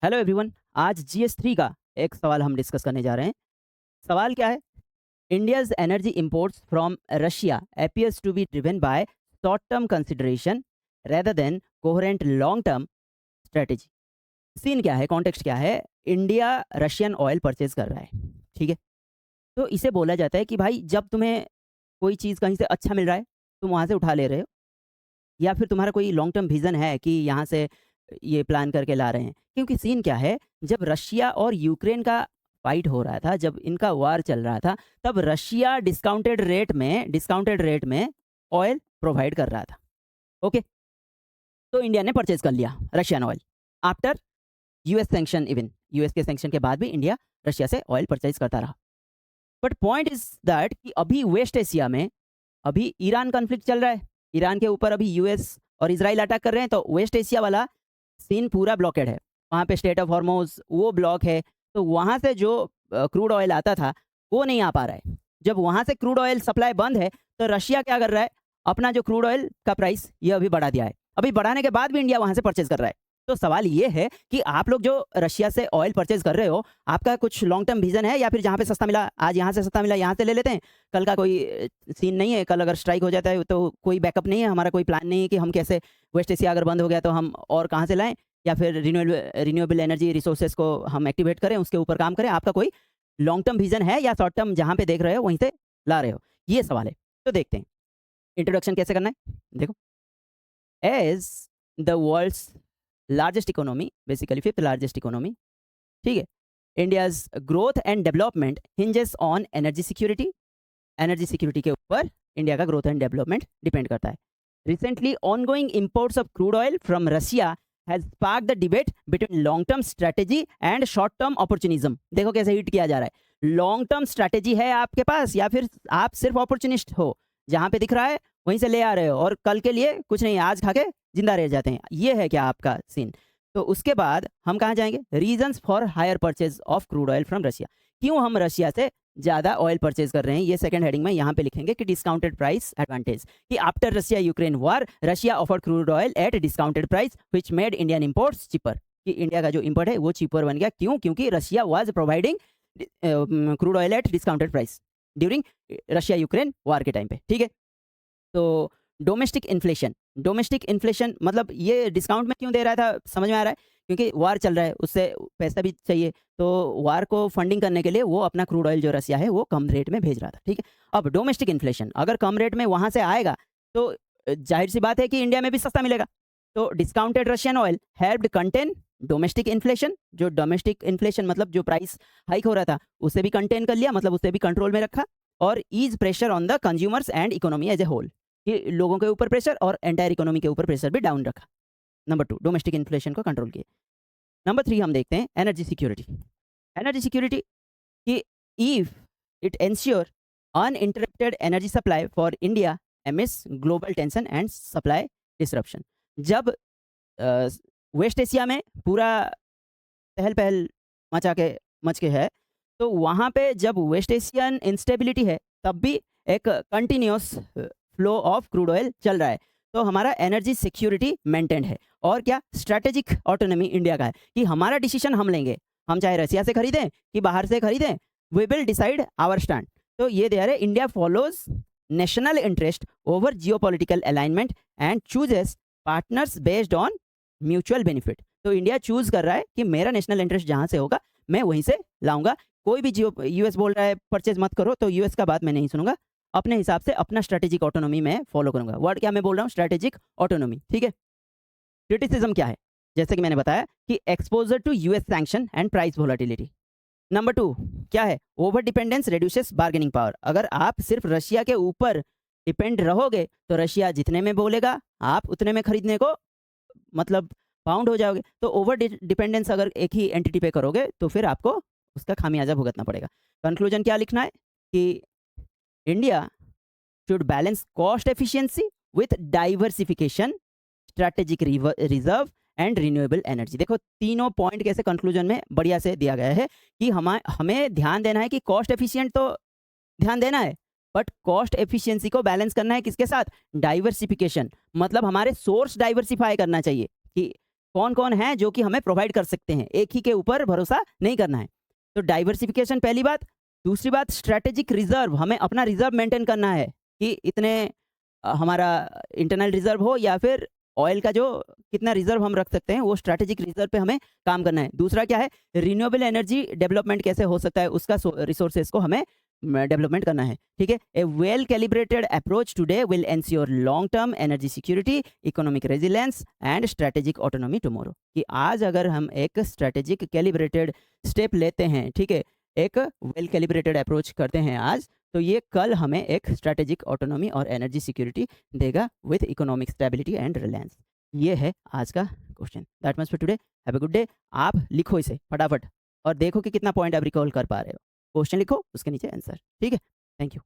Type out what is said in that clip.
Hello everyone. आज जीएस3 का एक सवाल हम डिस्कस करने जा रहे हैं। सवाल क्या है? India's energy imports from Russia appears to be driven by short term consideration rather than coherent long term strategy. Scene क्या है, कॉन्टेक्स्ट क्या है? इंडिया रशियन ऑयल परचेज कर रहा है, ठीक है। तो इसे बोला जाता है कि भाई जब तुम्हें कोई चीज़ कहीं से अच्छा मिल रहा है, तुम वहाँ से उठा ले रहे हो, या फिर तुम्हारा कोई लॉन्ग टर्म विजन है कि यहाँ से ये प्लान करके ला रहे हैं। क्योंकि सीन क्या है, जब रशिया और यूक्रेन का फाइट हो रहा था, जब इनका वार चल रहा था, तब रशिया डिस्काउंटेड रेट में ऑयल प्रोवाइड कर रहा था। ओके, तो इंडिया ने परचेज कर लिया Russian oil after US sanction. Even US के सैंक्शन के बाद भी इंडिया रशिया से ऑयल परचेज करता रहा। बट पॉइंट इज दैट कि अभी वेस्ट एशिया में अभी ईरान कॉन्फ्लिक्ट चल रहा है। ईरान के ऊपर अभी यूएस और इजराइल अटैक कर रहे हैं, तो वेस्ट एशिया वाला सीन पूरा ब्लॉकेड है। वहाँ पे स्टेट ऑफ हॉर्मोज वो ब्लॉक है, तो वहाँ से जो क्रूड ऑयल आता था वो नहीं आ पा रहा है। जब वहाँ से क्रूड ऑयल सप्लाई बंद है, तो रशिया क्या कर रहा है, अपना जो क्रूड ऑयल का प्राइस ये अभी बढ़ा दिया है। अभी बढ़ाने के बाद भी इंडिया वहाँ से परचेज कर रहा है। तो सवाल ये है कि आप लोग जो रशिया से ऑयल परचेज कर रहे हो, आपका कुछ लॉन्ग टर्म विजन है, या फिर जहाँ पे सस्ता मिला, आज यहाँ से सस्ता मिला यहाँ से ले लेते हैं, कल का कोई सीन नहीं है। कल अगर स्ट्राइक हो जाता है तो कोई बैकअप नहीं है, हमारा कोई प्लान नहीं है कि हम कैसे, वेस्ट एशिया अगर बंद हो गया तो हम और कहाँ से लाएं, या फिर रिन्यूएबल एनर्जी रिसोर्सेज को हम एक्टिवेट करें, उसके ऊपर काम करें। आपका कोई लॉन्ग टर्म विजन है या शॉर्ट टर्म जहाँ पे देख रहे हो वहीं से ला रहे हो? ये सवाल है। तो देखते हैं इंट्रोडक्शन कैसे करना है। देखो, as the world's largest economy, basically fifth largest economy, ठीक है, India's growth and development hinges on energy security. Energy security के ऊपर इंडिया का ग्रोथ एंड डेवलपमेंट डिपेंड करता है। Recently ongoing imports of crude oil from Russia has sparked the debate between long term strategy and short term opportunism. देखो कैसे hit किया जा रहा है। लॉन्ग टर्म स्ट्रेटेजी है आपके पास, या फिर आप सिर्फ अपॉर्चुनिस्ट हो, जहां पे दिख रहा है वहीं से ले आ रहे हो, और कल के लिए कुछ नहीं, आज खा के जिंदा रह जाते हैं। ये है क्या आपका सीन? तो उसके बाद हम कहाँ जाएंगे? Reasons for hire purchase of crude oil from Russia. क्यों हम रशिया से ज़्यादा ऑयल परचेज कर रहे हैं, ये सेकंड हेडिंग में यहाँ पे लिखेंगे कि डिस्काउंटेड प्राइस एडवांटेज, कि after Russia Ukraine war Russia offered crude oil eight discounted price which made Indian imports cheaper. कि इंडिया का जो इंपोर्ट है वो चीपर बन गया। क्यों? क्योंकि Russia was providing crude oil eight discounted price during Russia Ukraine war के टाइम पे, ठीक है। तो डोमेस्टिक इन्फ्लेशन मतलब ये डिस्काउंट में क्यों दे रहा था, समझ में आ रहा है? क्योंकि वार चल रहा है, उससे पैसा भी चाहिए, तो वार को फंडिंग करने के लिए वो अपना क्रूड ऑयल जो रसिया है वो कम रेट में भेज रहा था, ठीक है। अब डोमेस्टिक इन्फ्लेशन अगर कम रेट में वहाँ से आएगा, तो जाहिर सी बात है कि इंडिया में भी सस्ता मिलेगा। तो discounted Russian oil helped contain domestic inflation. जो डोमेस्टिक इन्फ्लेशन मतलब जो प्राइस हाइक हो रहा था उसे भी कंटेन कर लिया, मतलब उसे भी कंट्रोल में रखा। और ease pressure on the consumers and economy as a whole, कि लोगों के ऊपर प्रेशर और एंटायर इकोनॉमी के ऊपर प्रेशर भी डाउन रखा। नंबर 2, डोमेस्टिक इन्फ्लेशन को कंट्रोल किया। नंबर 3 हम देखते हैं एनर्जी सिक्योरिटी। एनर्जी सिक्योरिटी कि if it ensure uninterrupted energy supply for India amiss global tension and supply disruption. जब वेस्ट एशिया में पूरा चहल पहल मच के है, तो वहाँ पे जब वेस्ट एशियन इंस्टेबिलिटी है, तब भी एक continuous flow of crude oil चल रहा है। तो हमारा एनर्जी सिक्योरिटी मेंटेन है। और क्या? स्ट्रैटेजिक ऑटोनॉमी इंडिया का है, कि हमारा डिसीजन हम लेंगे, हम चाहे रसिया से खरीदें कि बाहर से खरीदें, we will decide our stand. तो ये दे रहे, India follows national interest over geopolitical alignment and chooses partners based on mutual benefit. तो इंडिया चूज कर रहा है कि मेरा नेशनल इंटरेस्ट जहां से होगा मैं वहीं से लाऊंगा। कोई भी जियो यूएस बोल रहा है परचेज मत करो, तो यूएस का बात मैं नहीं सुनूंगा, अपने हिसाब से अपना स्ट्रेटेजिक ऑटोनॉमी में फॉलो करूंगा। वर्ड क्या मैं बोल रहा हूँ? स्ट्रेटेजिक ऑटोनॉमी, ठीक है। क्रिटिसिज्म क्या है? जैसे कि मैंने बताया कि exposure to US sanction and price volatility. Number 2 क्या है? Over dependence reduces bargaining power. अगर आप सिर्फ रशिया के ऊपर डिपेंड रहोगे, तो रशिया जितने में बोलेगा आप उतने में खरीदने को मतलब पाउंड हो जाओगे। तो ओवर डिपेंडेंस अगर एक ही एंटिटी पे करोगे, तो फिर आपको उसका खामियाजा भुगतना पड़ेगा। कंक्लूजन क्या लिखना है? कि India should balance cost efficiency with diversification, strategic reserve and renewable energy। देखो तीनों पॉइंट कैसे कंक्लूजन में बढ़िया से दिया गया है कि हमें ध्यान देना है कि कॉस्ट एफिशिएंट तो ध्यान देना है, बट कॉस्ट एफिशिएंसी को बैलेंस करना है किसके साथ? डाइवर्सिफिकेशन, मतलब हमारे सोर्स डाइवर्सिफाई करना चाहिए। कि कौन कौन है जो कि हमें प्रोवाइड कर सकते हैं, एक ही के ऊपर भरोसा नहीं करना है। तो डाइवर्सिफिकेशन पहली बात। दूसरी बात स्ट्रैटेजिक रिजर्व, हमें अपना रिजर्व मेंटेन करना है कि इतने हमारा इंटरनल रिजर्व हो या फिर ऑयल का जो कितना रिजर्व हम रख सकते हैं, वो स्ट्रैटेजिक रिजर्व पे हमें काम करना है। दूसरा क्या है, रिन्यूएबल एनर्जी डेवलपमेंट कैसे हो सकता है, उसका रिसोर्सेज को हमें डेवलपमेंट करना है। ठीक है, a well calibrated approach today will ensure long term energy security, economic resilience and strategic autonomy tomorrow. कि आज अगर हम एक स्ट्रैटेजिक कैलिब्रेटेड स्टेप लेते हैं, ठीक है, एक वेल कैलिब्रेटेड अप्रोच करते हैं आज, तो ये कल हमें एक स्ट्रैटेजिक ऑटोनॉमी और एनर्जी सिक्योरिटी देगा with economic stability and Reliance. ये है आज का question. That much for today, have a good day. आप लिखो इसे फटाफट और देखो कि कितना पॉइंट आप रिकॉल कर पा रहे हो। क्वेश्चन लिखो, उसके नीचे आंसर। ठीक है, थैंक यू।